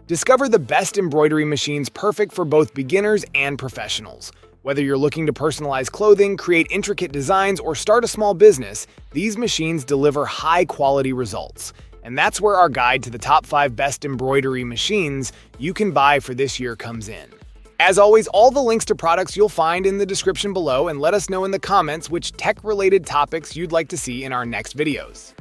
Discover the best embroidery machines perfect for both beginners and professionals. Whether you're looking to personalize clothing, create intricate designs, or start a small business, these machines deliver high-quality results. And that's where our guide to the top 5 best embroidery machines you can buy for this year comes in. As always, all the links to products you'll find in the description below, and let us know in the comments which tech-related topics you'd like to see in our next videos.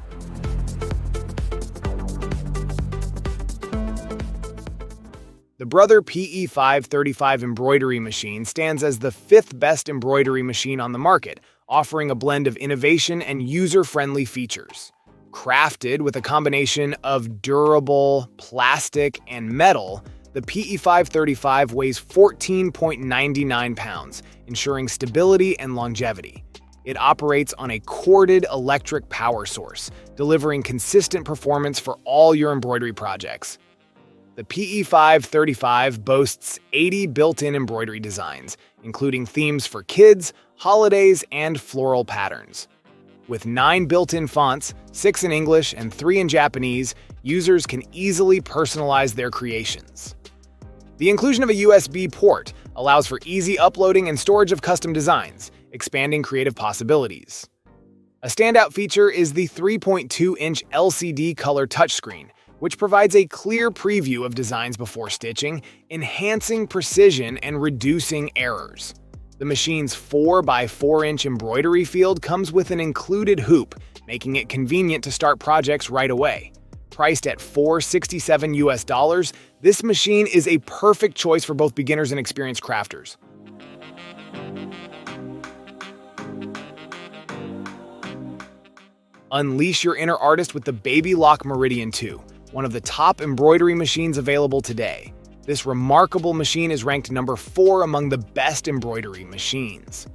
The Brother PE535 embroidery machine stands as the 5th best embroidery machine on the market, offering a blend of innovation and user-friendly features. Crafted with a combination of durable, plastic, and metal, the PE535 weighs 14.99 pounds, ensuring stability and longevity. It operates on a corded electric power source, delivering consistent performance for all your embroidery projects. The PE535 boasts 80 built-in embroidery designs, including themes for kids, holidays, and floral patterns. With 9 built-in fonts, 6 in English and 3 in Japanese, users can easily personalize their creations. The inclusion of a USB port allows for easy uploading and storage of custom designs, expanding creative possibilities. A standout feature is the 3.2-inch LCD color touchscreen, which provides a clear preview of designs before stitching, enhancing precision and reducing errors. The machine's 4x4-inch embroidery field comes with an included hoop, making it convenient to start projects right away. Priced at $467, this machine is a perfect choice for both beginners and experienced crafters. Unleash your inner artist with the Baby Lock Meridian 2, one of the top embroidery machines available today. This remarkable machine is ranked number 4 among the best embroidery machines.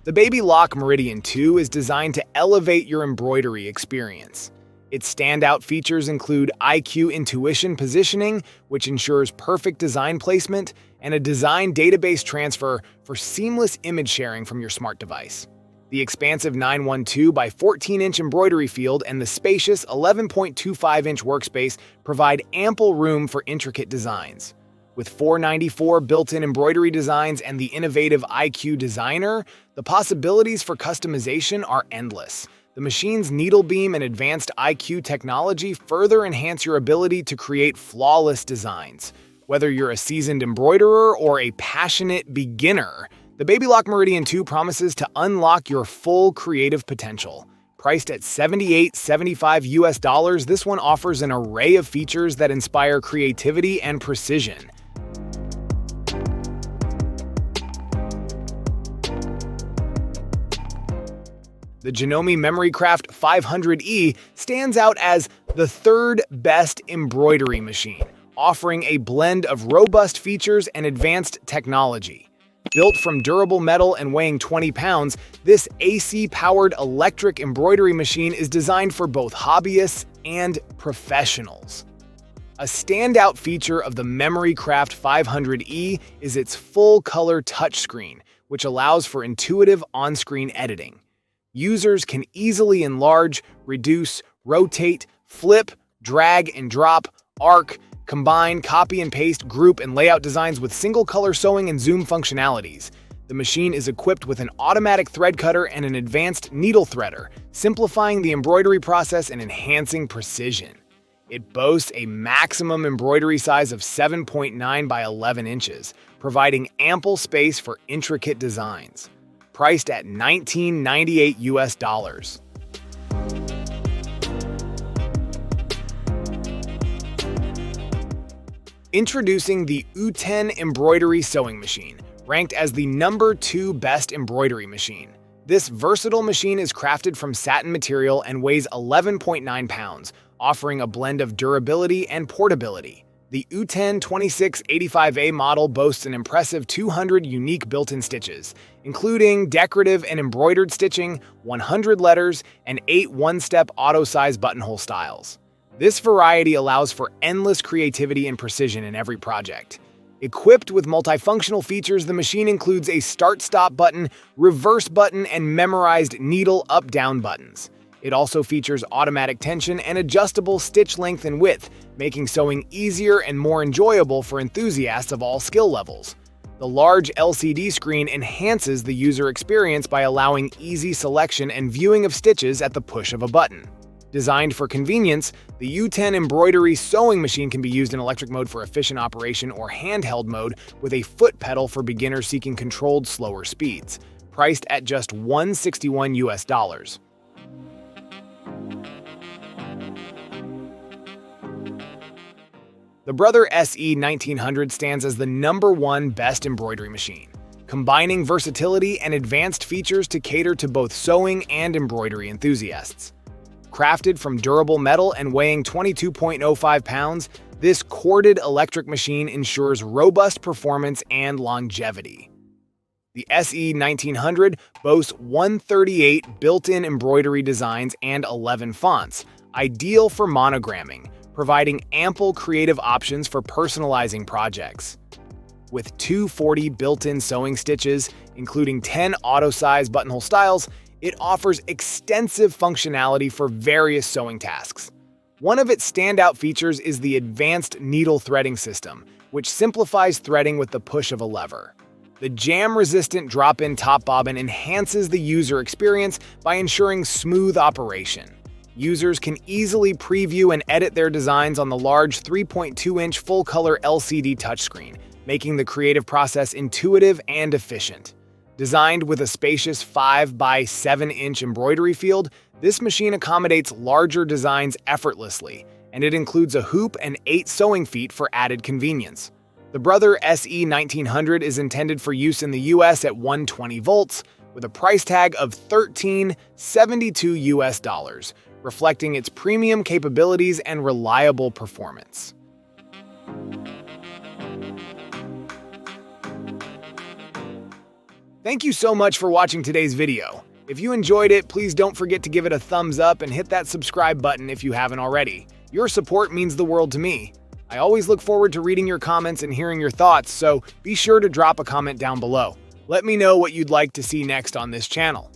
The Baby Lock Meridian 2 is designed to elevate your embroidery experience. Its standout features include IQ Intuition positioning, which ensures perfect design placement, and a design database transfer for seamless image sharing from your smart device. The expansive 912 by 14-inch embroidery field and the spacious 11.25-inch workspace provide ample room for intricate designs. With 494 built-in embroidery designs and the innovative IQ Designer, the possibilities for customization are endless. The machine's needle beam and advanced IQ technology further enhance your ability to create flawless designs. Whether you're a seasoned embroiderer or a passionate beginner, the Baby Lock Meridian 2 promises to unlock your full creative potential. Priced at $78.75, this one offers an array of features that inspire creativity and precision. The Janome MemoryCraft 500E stands out as the 3rd best embroidery machine, offering a blend of robust features and advanced technology. Built from durable metal and weighing 20 pounds, this AC-powered electric embroidery machine is designed for both hobbyists and professionals. A standout feature of the MemoryCraft 500E is its full-color touchscreen, which allows for intuitive on-screen editing. Users can easily enlarge, reduce, rotate, flip, drag and drop, arc, combine, copy and paste, group, and layout designs with single-color sewing and zoom functionalities. The machine is equipped with an automatic thread cutter and an advanced needle threader, simplifying the embroidery process and enhancing precision. It boasts a maximum embroidery size of 7.9 by 11 inches, providing ample space for intricate designs. Priced at $19.98. Introducing the Uten embroidery sewing machine, ranked as the number 2 best embroidery machine. This versatile machine is crafted from satin material and weighs 11.9 pounds, offering a blend of durability and portability. The Uten 2685A model boasts an impressive 200 unique built-in stitches, including decorative and embroidered stitching, 100 letters, and 8 one-step auto-size buttonhole styles. This variety allows for endless creativity and precision in every project. Equipped with multifunctional features, the machine includes a start-stop button, reverse button, and memorized needle up-down buttons. It also features automatic tension and adjustable stitch length and width, making sewing easier and more enjoyable for enthusiasts of all skill levels. The large LCD screen enhances the user experience by allowing easy selection and viewing of stitches at the push of a button. Designed for convenience, the Uten embroidery sewing machine can be used in electric mode for efficient operation or handheld mode with a foot pedal for beginners seeking controlled, slower speeds. Priced at just $161 US. The Brother SE 1900 stands as the #1 best embroidery machine, combining versatility and advanced features to cater to both sewing and embroidery enthusiasts. Crafted from durable metal and weighing 22.05 pounds, this corded electric machine ensures robust performance and longevity. The SE 1900 boasts 138 built-in embroidery designs and 11 fonts, ideal for monogramming, providing ample creative options for personalizing projects. With 240 built-in sewing stitches, including 10 auto-size buttonhole styles, it offers extensive functionality for various sewing tasks. One of its standout features is the advanced needle threading system, which simplifies threading with the push of a lever. The jam-resistant drop-in top bobbin enhances the user experience by ensuring smooth operation. Users can easily preview and edit their designs on the large 3.2-inch full-color LCD touchscreen, making the creative process intuitive and efficient. Designed with a spacious 5 by 7-inch embroidery field, this machine accommodates larger designs effortlessly, and it includes a hoop and 8 sewing feet for added convenience. The Brother SE 1900 is intended for use in the US at 120 volts, with a price tag of $1372 US, reflecting its premium capabilities and reliable performance. Thank you so much for watching today's video. If you enjoyed it, please don't forget to give it a thumbs up and hit that subscribe button if you haven't already. Your support means the world to me. I always look forward to reading your comments and hearing your thoughts, so be sure to drop a comment down below. Let me know what you'd like to see next on this channel.